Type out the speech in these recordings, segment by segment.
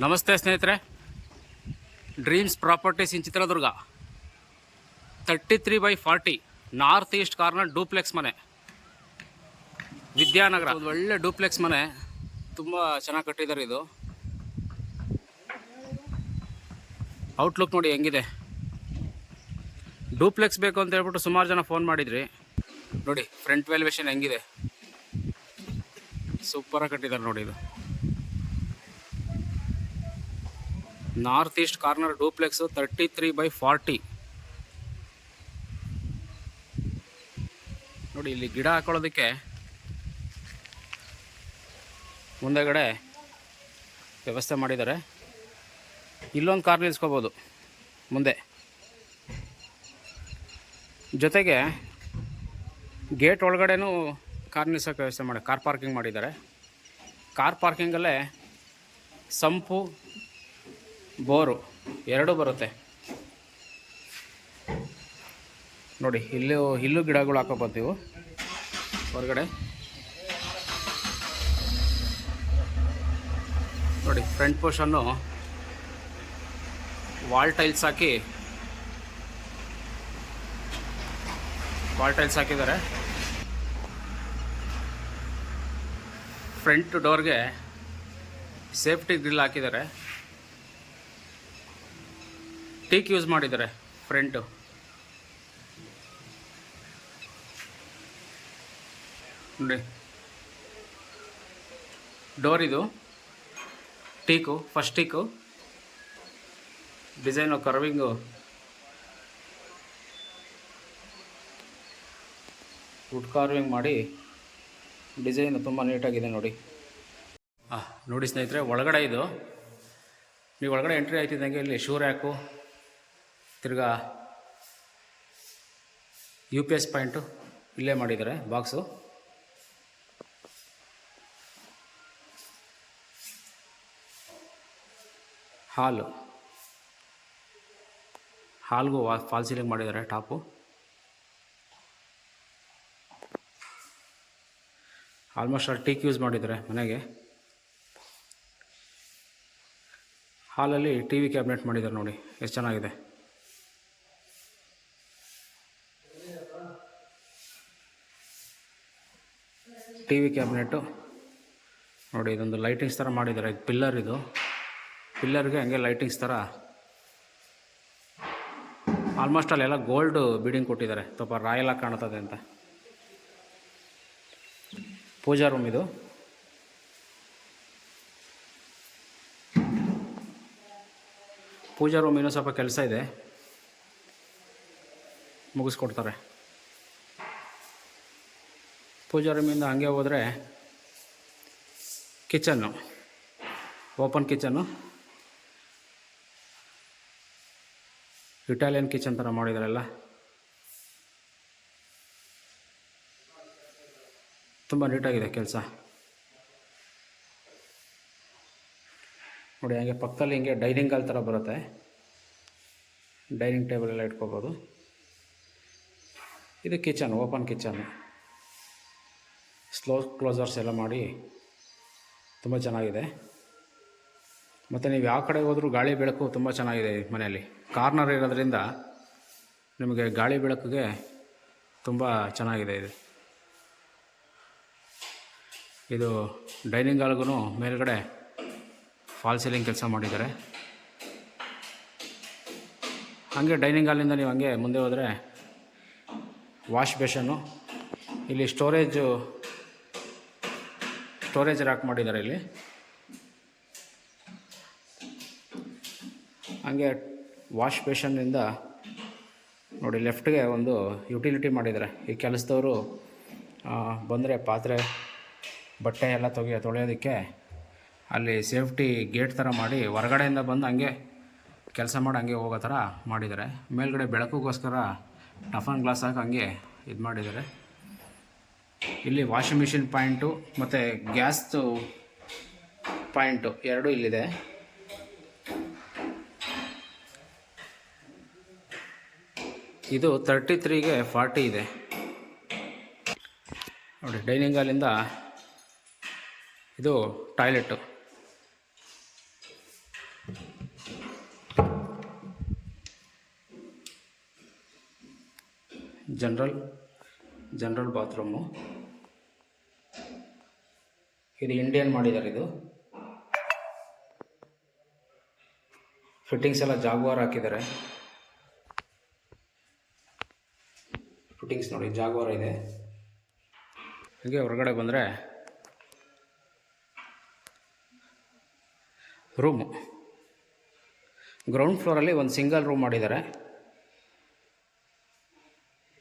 ನಮಸ್ತೆ ಸ್ನೇಹಿತರೆ, dreams properties ಇನ್ Chitradurga 33/40 north East corner duplex ಮನೆ, ವಿದ್ಯಾನಗರ. ಒಳ್ಳೆ ಡೂಪ್ಲೆಕ್ಸ್ ಮನೆ, ತುಂಬ ಚೆನ್ನಾಗಿ ಕಟ್ಟಿದ್ದಾರೆ. ಇದು ಔಟ್ಲುಕ್ ನೋಡಿ ಹೆಂಗಿದೆ. ಡೂಪ್ಲೆಕ್ಸ್ ಬೇಕು ಅಂತ ಹೇಳ್ಬಿಟ್ಟು ಸುಮಾರು ಜನ ಫೋನ್ ಮಾಡಿದ್ರಿ. ನೋಡಿ ಫ್ರಂಟ್ ವ್ಯಾಲ್ಯೂಯೇಷನ್ ಹೆಂಗಿದೆ, ಸೂಪರಾಗಿ ಕಟ್ಟಿದ್ದಾರೆ ನೋಡಿ. ಇದು ನಾರ್ತ್ ಈಸ್ಟ್ ಕಾರ್ನರ್ ಡೂಪ್ಲೆಕ್ಸು 33/40. ನೋಡಿ ಇಲ್ಲಿ ಗಿಡ ಹಾಕೊಳ್ಳೋದಕ್ಕೆ ಮುಂದೆಗಡೆ ವ್ಯವಸ್ಥೆ ಮಾಡಿದ್ದಾರೆ. ಇಲ್ಲೊಂದು ಕಾರ್ ನಿಲ್ಲಿಸ್ಕೋಬೋದು ಮುಂದೆ. ಜೊತೆಗೆ ಗೇಟ್ ಒಳಗಡೆನೂ ಕಾರ್ ನಿಲ್ಸೋಕ್ಕೆ ವ್ಯವಸ್ಥೆ ಮಾಡಿ ಕಾರ್ ಪಾರ್ಕಿಂಗ್ ಮಾಡಿದ್ದಾರೆ. ಕಾರ್ ಪಾರ್ಕಿಂಗಲ್ಲೇ ಸಂಪು ಬೋರು ಎರಡೂ ಬರುತ್ತೆ ನೋಡಿ. ಇಲ್ಲೂ ಗಿಡಗಳು ಹಾಕೋಬೋತೀವಿ ಹೊರಗಡೆ. ನೋಡಿ ಫ್ರಂಟ್ ಪೋರ್ಷನ್ನು ವಾಲ್ ಟೈಲ್ಸ್ ಹಾಕಿದ್ದಾರೆ. ಫ್ರಂಟ್ ಡೋರ್ಗೆ ಸೇಫ್ಟಿ ಗ್ರಿಲ್ ಹಾಕಿದ್ದಾರೆ. ಟೀಕ್ ಯೂಸ್ ಮಾಡಿದ್ದಾರೆ ಫ್ರಂಟು. ನೋಡಿ ಡೋರ್ ಇದು teak, first teak design carving. Wood carving ಮಾಡಿ ಡಿಸೈನು ತುಂಬ ನೀಟಾಗಿದೆ ನೋಡಿ. ನೋಡಿ ಸ್ನೇಹಿತರೆ, ಒಳಗಡೆ ಇದು ನೀವು ಒಳಗಡೆ ಎಂಟ್ರಿ ಆಯ್ತಿದ್ದಂಗೆ ಇಲ್ಲಿ ಶೂ ರ್ಯಾಕು, ತಿರ್ಗಾ UPS ಪಾಯಿಂಟು ಇಲ್ಲೇ ಮಾಡಿದ್ದಾರೆ. ಬಾಕ್ಸು ಹಾಲ್ಗೂ ಫಾಲ್ ಸೀಲಿಂಗ್ ಮಾಡಿದ್ದಾರೆ. ಟಾಪು ಆಲ್ಮೋಸ್ಟ್ ಅಲ್ಲಿ ಟೀಕ್ ಯೂಸ್ ಮಾಡಿದ್ದಾರೆ ಮನೆಗೆ. ಹಾಲಲ್ಲಿ TV ಕ್ಯಾಬಿನೆಟ್ ಮಾಡಿದ್ದಾರೆ ನೋಡಿ, ಎಷ್ಟು ಚೆನ್ನಾಗಿದೆ. TV ಕ್ಯಾಬಿನೆಟ್ಟು ನೋಡಿ. ಇದೊಂದು ಲೈಟಿಂಗ್ಸ್ ಥರ ಮಾಡಿದ್ದಾರೆ. ಇದು ಪಿಲ್ಲರ್ಗೆ ಹಂಗೆ ಲೈಟಿಂಗ್ಸ್ ಥರ ಆಲ್ಮೋಸ್ಟ್ ಅಲ್ಲೆಲ್ಲ ಗೋಲ್ಡ್ ಬೀಡಿಂಗ್ ಕೊಟ್ಟಿದ್ದಾರೆ, ಸ್ವಲ್ಪ ರಾಯಲಾಗಿ ಕಾಣ್ತದೆ ಅಂತ. ಪೂಜಾ ರೂಮ್ ಇದು. ಪೂಜಾ ರೂಮ್ ಇನ್ನೂ ಸ್ವಲ್ಪ ಕೆಲಸ ಇದೆ, ಮುಗಿಸ್ಕೊಡ್ತಾರೆ. ಪೂಜಾ ರೂಮಿಂದ ಹಂಗೆ ಹೋದರೆ kitchen, open kitchen, Italian kitchen ಥರ ಮಾಡಿದಾರೆಲ್ಲ. ತುಂಬ ನೀಟಾಗಿದೆ ಕೆಲಸ ನೋಡಿ. ಹಂಗೆ ಪಕ್ಕದಲ್ಲಿ ಹಿಂಗೆ ಡೈನಿಂಗ್ ಹಾಲ್ ಥರ ಬರುತ್ತೆ, ಡೈನಿಂಗ್ ಟೇಬಲ್ ಎಲ್ಲ ಇಟ್ಕೋಬೋದು. ಇದು ಕಿಚನ್, ಓಪನ್ ಕಿಚನ್, ಕ್ಲೋಸರ್ಸ್ ಎಲ್ಲ ಮಾಡಿ ತುಂಬ ಚೆನ್ನಾಗಿದೆ. ಮತ್ತು ನೀವು ಯಾವ ಕಡೆ ಹೋದರೂ ಗಾಳಿ ಬೆಳಕು ತುಂಬ ಚೆನ್ನಾಗಿದೆ ಈ ಮನೆಯಲ್ಲಿ. ಕಾರ್ನರ್ ಇರೋದ್ರಿಂದ ನಿಮಗೆ ಗಾಳಿ ಬೆಳಕಿಗೆ ತುಂಬ ಚೆನ್ನಾಗಿದೆ ಇದು ಡೈನಿಂಗ್ ಹಾಲ್ಗೂ ಮೇಲ್ಗಡೆ ಫಾಲ್ ಸೀಲಿಂಗ್ ಕೆಲಸ ಮಾಡಿದ್ದಾರೆ. ಹಾಗೆ ಡೈನಿಂಗ್ ಹಾಲಿಂದ ನೀವು ಹಂಗೆ ಮುಂದೆ ಹೋದರೆ ವಾಶ್ ಬೇಷನ್ನು, ಇಲ್ಲಿ ಸ್ಟೋರೇಜ್ ರ್ಯಾಕ್ ಮಾಡಿದ್ದಾರೆ ಇಲ್ಲಿ. ಹಾಗೆ ವಾಶ್ ಬೇಷನ್ನಿಂದ ನೋಡಿ ಲೆಫ್ಟ್ಗೆ ಒಂದು ಯುಟಿಲಿಟಿ ಮಾಡಿದ್ದಾರೆ. ಈ ಕೆಲಸದವರು ಬಂದರೆ ಪಾತ್ರೆ ಬಟ್ಟೆ ಎಲ್ಲ ತೊಳೆಯೋದಕ್ಕೆ ಅಲ್ಲಿ ಸೇಫ್ಟಿ ಗೇಟ್ ಥರ ಮಾಡಿ ಹೊರಗಡೆಯಿಂದ ಬಂದು ಹಂಗೆ ಕೆಲಸ ಮಾಡಿ ಹಂಗೆ ಹೋಗೋ ಥರ ಮಾಡಿದ್ದಾರೆ. ಮೇಲ್ಗಡೆ ಬೆಳಕಿಗೋಸ್ಕರ ಟಫನ್ ಗ್ಲಾಸ್ ಹಾಕಿ ಹಂಗೆ ಇದು ಮಾಡಿದ್ದಾರೆ. ಇಲ್ಲಿ ವಾಷಿಂಗ್ ಮಿಷಿನ್ ಪಾಯಿಂಟು ಮತ್ತು ಗ್ಯಾಸ್ದು ಪಾಯಿಂಟು ಎರಡೂ ಇಲ್ಲಿದೆ. ಇದು 33ಗೆ 40 ಇದೆ ನೋಡಿ. ಡೈನಿಂಗ್ ಹಾಲಿಂದ ಇದು ಟಾಯ್ಲೆಟ್ಟು, ಜನರಲ್ ಬಾತ್ರೂಮು. ಇದು ಇಂಡಿಯನ್ ಮಾಡಿದ್ದಾರೆ. ಇದು ಫಿಟ್ಟಿಂಗ್ಸ್ ಎಲ್ಲ ಜಾಗ್ವಾರ್ ಹಾಕಿದ್ದಾರೆ. ಫಿಟ್ಟಿಂಗ್ಸ್ ನೋಡಿ ಜಾಗ್ವಾರ್ ಇದೆ. ಹೀಗೆ ಹೊರಗಡೆ ಬಂದರೆ ರೂಮು. ಗ್ರೌಂಡ್ ಫ್ಲೋರಲ್ಲಿ ಒಂದು ಸಿಂಗಲ್ ರೂಮ್ ಮಾಡಿದ್ದಾರೆ.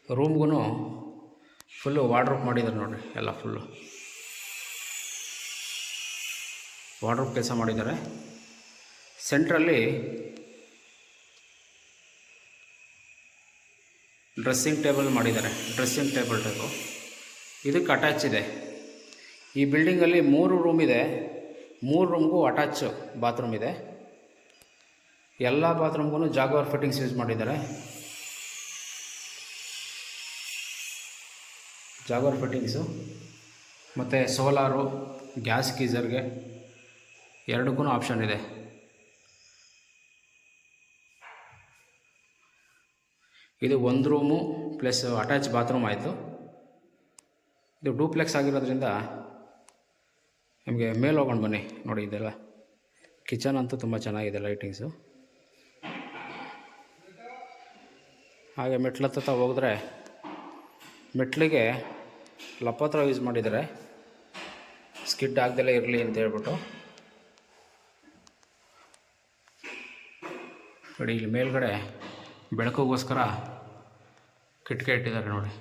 ರೂಮ್ಗೂ ಫುಲ್ಲು ವಾರ್ಡ್ರೋಬ್ ಮಾಡಿದ್ದಾರೆ ನೋಡಿರಿ. ಎಲ್ಲ ಫುಲ್ಲು ವಾರ್ಡ್ರೋಬ್ ಕೆಲಸ ಮಾಡಿದ್ದಾರೆ. ಸೆಂಟ್ರಲ್ಲಿ ಡ್ರೆಸ್ಸಿಂಗ್ ಟೇಬಲ್ ಮಾಡಿದ್ದಾರೆ. ಡ್ರೆಸ್ಸಿಂಗ್ ಟೇಬಲ್ ಟೈಪು ಇದಕ್ಕೆ ಅಟ್ಯಾಚ್ ಇದೆ. ಈ ಬಿಲ್ಡಿಂಗಲ್ಲಿ 3 ರೂಮ್ ಇದೆ. 3 ರೂಮ್ಗೂ ಅಟ್ಯಾಚ್ ಬಾತ್ರೂಮ್ ಇದೆ. ಎಲ್ಲ ಬಾತ್ರೂಮ್ಗೂ ಜಾಗ್ವಾರ್ ಫಿಟ್ಟಿಂಗ್ಸ್ ಯೂಸ್ ಮಾಡಿದ್ದಾರೆ. ಜಾಗ್ವಾರ್ ಫಿಟ್ಟಿಂಗ್ಸು ಮತ್ತು ಸೋಲಾರು, ಗ್ಯಾಸ್ ಗೀಝರ್ಗೆ ಎರಡಕ್ಕೂ ಆಪ್ಷನ್ ಇದೆ. ಇದು 1 ರೂಮು ಪ್ಲಸ್ ಅಟ್ಯಾಚ್ ಬಾತ್ರೂಮ್ ಆಯಿತು. ಇದು ಡೂಪ್ಲೆಕ್ಸ್ ಆಗಿರೋದ್ರಿಂದ ನಿಮಗೆ ಮೇಲೆ ಹೋಗೋಣ ಬನ್ನಿ. ನೋಡಿ ಇದೆಲ್ಲ ಕಿಚನ್ ಅಂತೂ ತುಂಬ ಚೆನ್ನಾಗಿದೆ ಲೈಟಿಂಗ್ಸು. ಹಾಗೆ ಮೆಟ್ಲತ್ತ ಹೋಗಿದ್ರೆ ಮೆಟ್ಲಿಗೆ ಲಪತ್ರ ಯೂಸ್ ಮಾಡಿದ್ದಾರೆ, ಸ್ಕಿಡ್ ಆಗದೆಲ್ಲ ಇರಲಿ ಅಂತ ಹೇಳ್ಬಿಟ್ಟು. ನೋಡಿ ಇಲ್ಲಿ ಮೇಲ್ಗಡೆ ಬೆಳಕಿಗೋಸ್ಕರ ಕಿಟಕಿ ಇಟ್ಟಿದ್ದಾರೆ ನೋಡಿ.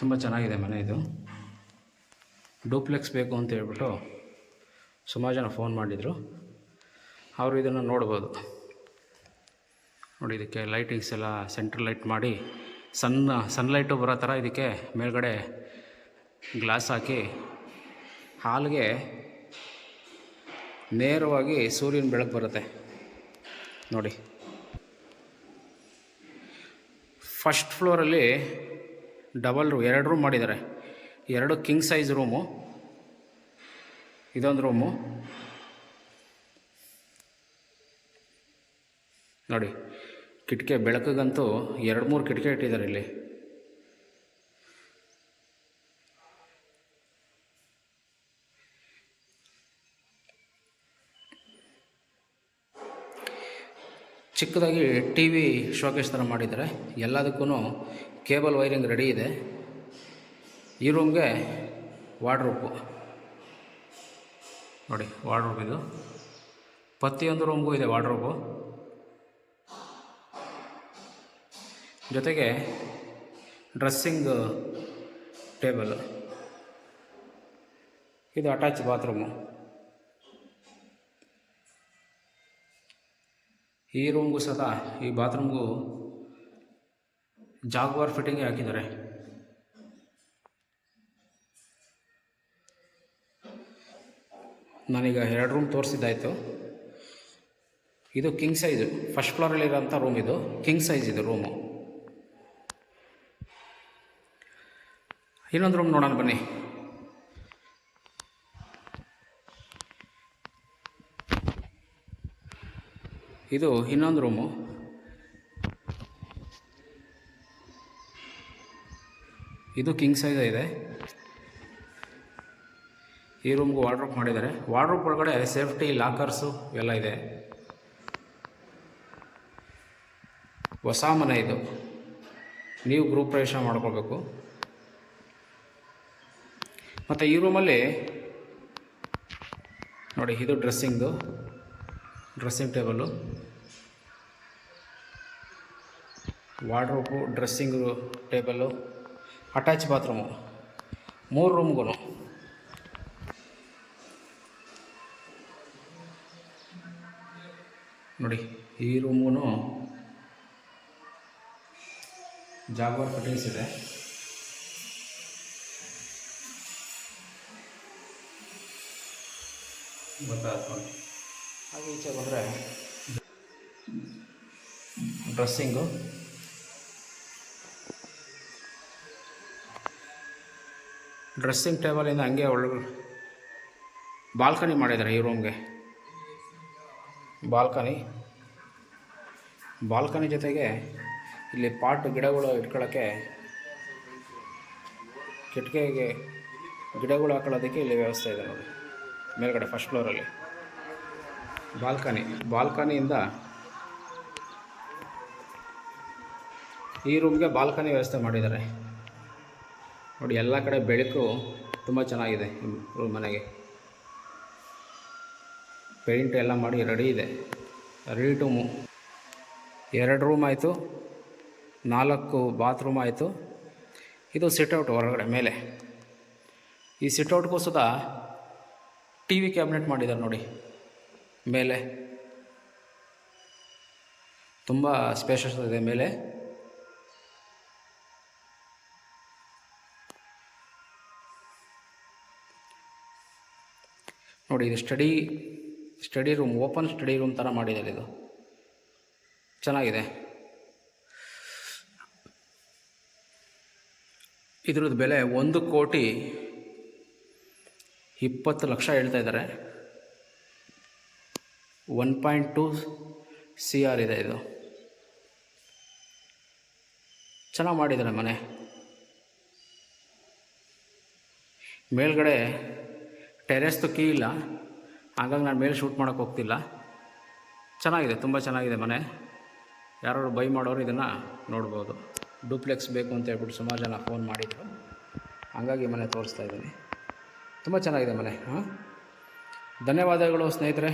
ತುಂಬ ಚೆನ್ನಾಗಿದೆ ಮನೆ ಇದು. ಡೂಪ್ಲೆಕ್ಸ್ ಬೇಕು ಅಂತ ಹೇಳ್ಬಿಟ್ಟು ಸುಮಾರು ಜನ ಫೋನ್ ಮಾಡಿದರು. ಅವರು ಇದನ್ನು ನೋಡ್ಬೋದು. ನೋಡಿ ಇದಕ್ಕೆ ಲೈಟಿಂಗ್ಸ್ ಎಲ್ಲ ಸೆಂಟ್ರಲ್ ಲೈಟ್ ಮಾಡಿ ಸನ್ಲೈಟು ಬರೋ ಥರ ಇದಕ್ಕೆ ಮೇಲ್ಗಡೆ ಗ್ಲಾಸ್ ಹಾಕಿ ಹಾಲ್ಗೆ ನೇರವಾಗಿ ಸೂರ್ಯನ ಬೆಳಕು ಬರುತ್ತೆ ನೋಡಿ. ಫಸ್ಟ್ ಫ್ಲೋರಲ್ಲಿ ಡಬಲ್ ರೂಮ್ 2 ರೂಮ್ ಮಾಡಿದ್ದಾರೆ. 2 ಕಿಂಗ್ ಸೈಜ್ ರೂಮು, ಇದೊಂದು ರೂಮು ನೋಡಿ. ಕಿಟಕಿ ಬೆಳಕಿಗಂತೂ 2-3 ಕಿಟಕಿ ಇಟ್ಟಿದ್ದಾರೆ ಇಲ್ಲಿ. ಚಿಕ್ಕದಾಗಿ ಟಿ ವಿ ಶೋಕೇಸ್ ಥರ ಮಾಡಿದ್ದಾರೆ. ಎಲ್ಲದಕ್ಕೂ ಕೇಬಲ್ ವೈರಿಂಗ್ ರೆಡಿ ಇದೆ. ಈ ರೂಮ್ಗೆ ವಾರ್ಡ್ರೋಬು ನೋಡಿ. ವಾರ್ಡ್ರೋಬ್ ಇದು ಪ್ರತಿಯೊಂದು ರೂಮ್ಗೂ ಇದೆ ವಾರ್ಡ್ರೋಬು. ಜೊತೆಗೆ ಡ್ರೆಸ್ಸಿಂಗ್ ಟೇಬಲ್. ಇದು ಅಟ್ಯಾಚ್ ಬಾತ್ರೂಮು. ಈ ರೂಮ್ಗೂ ಸಹ ಈ ಬಾತ್ರೂಮ್ಗೂ ಜಾಗ್ವಾರ್ ಫಿಟ್ಟಿಂಗ್ ಹಾಕಿದ್ದಾರೆ. ನಾನೀಗ 2 ರೂಮ್ ತೋರಿಸಿದ್ದಾಯಿತು. ಇದು ಕಿಂಗ್ ಸೈಜು ಫಸ್ಟ್ ಫ್ಲೋರಲ್ಲಿರೋಂಥ ರೂಮ್. ಇದು ಕಿಂಗ್ ಸೈಜ್ ಇದು ರೂಮು. ಇನ್ನೊಂದು ರೂಮ್ ನೋಡೋಣ ಬನ್ನಿ. ಇದು ಇನ್ನೊಂದು ರೂಮು. ಇದು ಕಿಂಗ್ ಸೈಜ್ ಇದೆ. ಈ ರೂಮ್ಗೂ ವಾರ್ಡ್ರೋಬ್ ಮಾಡಿದ್ದಾರೆ. ವಾರ್ಡ್ರೋಬ್ ಒಳಗಡೆ ಸೇಫ್ಟಿ ಲಾಕರ್ಸು ಎಲ್ಲ ಇದೆ. ಹೊಸ ಮನೆ ಇದು, ನೀವು ಗೃಹ ಪ್ರವೇಶ ಮಾಡ್ಕೊಳ್ಬೇಕು. ಮತ್ತು ಈ ರೂಮಲ್ಲಿ ನೋಡಿ, ಇದು dressing table, wardrobe, dressing table, attach bathroom 3 ರೂಮ್ಗೂ. ನೋಡಿ ಈ ರೂಮ್ಗೂ ಜಾಗ್ವಾರ್ ಫಿಟ್ಟಿಂಗ್ಸ್ ಇದೆ. ಗೊತ್ತಾಗ್ತದೆ. ಹಾಗೆ ಈಚೆ ಬಂದರೆ ಡ್ರೆಸ್ಸಿಂಗು, ಡ್ರೆಸ್ಸಿಂಗ್ ಟೇಬಲಿಂದ ಹಂಗೆ ಒಳಗೆ ಬಾಲ್ಕನಿ ಮಾಡಿದ್ದಾರೆ ಈ ರೂಮ್ಗೆ. ಬಾಲ್ಕನಿ ಜೊತೆಗೆ ಇಲ್ಲಿ ಪಾಟ್ ಗಿಡಗಳು ಇಟ್ಕೊಳ್ಳೋಕ್ಕೆ, ಕಿಟಕಿಗೆ ಗಿಡಗಳು ಹಾಕೊಳ್ಳೋದಕ್ಕೆ ಇಲ್ಲಿ ವ್ಯವಸ್ಥೆ ಇದೆ ನೋಡಿ. ಮೇಲ್ಗಡೆ ಫಸ್ಟ್ ಫ್ಲೋರಲ್ಲಿ ಬಾಲ್ಕನಿಯಿಂದ ಈ ರೂಮ್ಗೆ ಬಾಲ್ಕನಿ ವ್ಯವಸ್ಥೆ ಮಾಡಿದ್ದಾರೆ ನೋಡಿ. ಎಲ್ಲ ಕಡೆ ಬೆಳಕು ತುಂಬ ಚೆನ್ನಾಗಿದೆ ರೂಮ್ ಮನೆಗೆ. ಪೇಂಟ್ ಎಲ್ಲ ಮಾಡಿ ರೆಡಿ ಇದೆ. ರೂಮು 2 ರೂಮ್ ಆಯಿತು, 4 ಬಾತ್ರೂಮ್ ಆಯಿತು. ಇದು ಸಿಟ್ಔಟ್ ಹೊರಗಡೆ ಮೇಲೆ. ಈ ಸಿಟ್ಔಟ್ಗೂ ಸುಧಾ ಟಿ ವಿ ಕ್ಯಾಬಿನೆಟ್ ಮಾಡಿದ್ದಾರೆ ನೋಡಿ ಮೇಲೆ. ತುಂಬ ಸ್ಪೇಷಸ್ ಇದೆ ಮೇಲೆ. ನೋಡಿ ಇದು study room, open study room ಥರ ಮಾಡಿದ್ದಾರೆ. ಇದು ಚೆನ್ನಾಗಿದೆ. ಇದ್ರದ್ದು ಬೆಲೆ 1,20,00,000 ಹೇಳ್ತಾ ಇದ್ದಾರೆ. 1.2 CR ಇದೆ. ಇದು ಚೆನ್ನಾಗಿ ಮಾಡಿದ್ದಾರೆ ಮನೆ. ಮೇಲ್ಗಡೆ ಟೆರೆಸ್ದು ಕೀ ಇಲ್ಲ, ಹಾಗಾಗಿ ನಾನು ಮೇಲೆ ಶೂಟ್ ಮಾಡೋಕ್ಕೆ ಹೋಗ್ತಿಲ್ಲ. ಚೆನ್ನಾಗಿದೆ, ತುಂಬ ಚೆನ್ನಾಗಿದೆ ಮನೆ. ಯಾರು ಬೈ ಮಾಡೋರು ಇದನ್ನು ನೋಡ್ಬೋದು. ಡೂಪ್ಲೆಕ್ಸ್ ಬೇಕು ಅಂತ ಹೇಳ್ಬಿಟ್ಟು ಸುಮಾರು ಜನ ಫೋನ್ ಮಾಡಿದರು, ಹಾಗಾಗಿ ಮನೆ ತೋರಿಸ್ತಾ ಇದ್ದೀನಿ. ತುಂಬ ಚೆನ್ನಾಗಿದೆ ಮನೆ. ಧನ್ಯವಾದಗಳು ಸ್ನೇಹಿತರೆ.